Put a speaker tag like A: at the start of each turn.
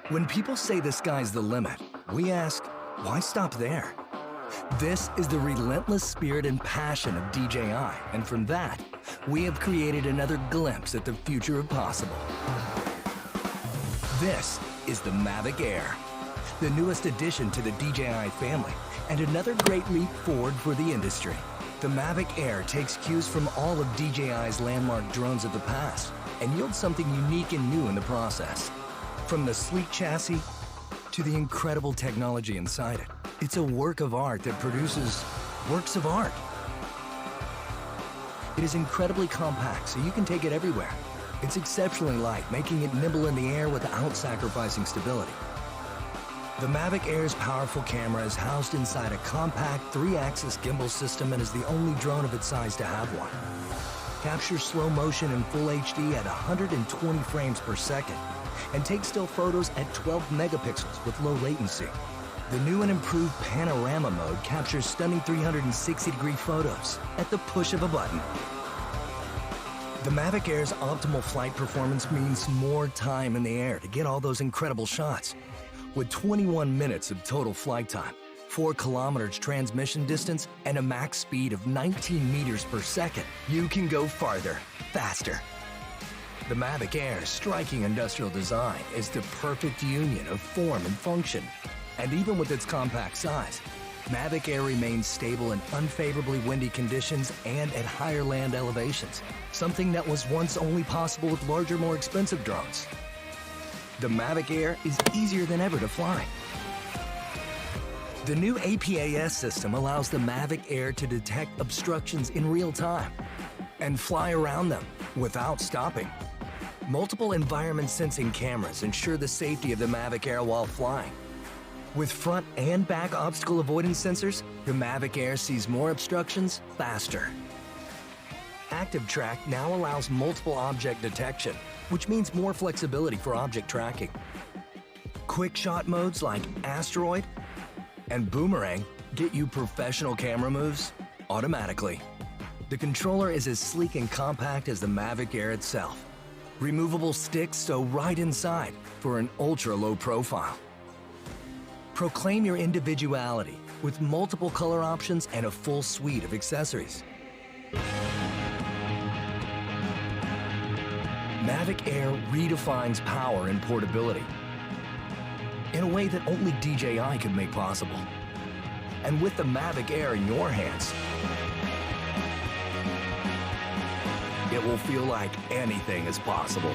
A: When people say the sky's the limit, we ask, why stop there? This is the relentless spirit and passion of DJI, and from that, we have created another glimpse at the future of possible. This is the Mavic Air, the newest addition to the DJI family, and another great leap forward for the industry. The Mavic Air takes cues from all of DJI's landmark drones of the past and yields something unique and new in the process. From the sleek chassis to the incredible technology inside it, it's a work of art that produces works of art. It is incredibly compact, so you can take it everywhere. It's exceptionally light, making it nimble in the air without sacrificing stability. The Mavic Air's powerful camera is housed inside a compact 3-axis gimbal system and is the only drone of its size to have one. Captures slow motion in full HD at 120 frames per second and takes still photos at 12 megapixels with low latency. The new and improved panorama mode captures stunning 360-degree photos at the push of a button. The Mavic Air's optimal flight performance means more time in the air to get all those incredible shots. With 21 minutes of total flight time, 4 kilometers transmission distance, and a max speed of 19 meters per second, you can go farther, faster. The Mavic Air's striking industrial design is the perfect union of form and function. And even with its compact size, Mavic Air remains stable in unfavorably windy conditions and at higher land elevations, something that was once only possible with larger, more expensive drones. The Mavic Air is easier than ever to fly. The new APAS system allows the Mavic Air to detect obstructions in real time and fly around them without stopping. Multiple environment sensing cameras ensure the safety of the Mavic Air while flying. With front and back obstacle avoidance sensors, the Mavic Air sees more obstructions faster. Active Track now allows multiple object detection, which means more flexibility for object tracking. Quick shot modes like Asteroid and Boomerang get you professional camera moves automatically. The controller is as sleek and compact as the Mavic Air itself. Removable sticks sew right inside for an ultra-low profile. Proclaim your individuality with multiple color options and a full suite of accessories. Mavic Air redefines power and portability in a way that only DJI could make possible. And with the Mavic Air in your hands, it will feel like anything is possible.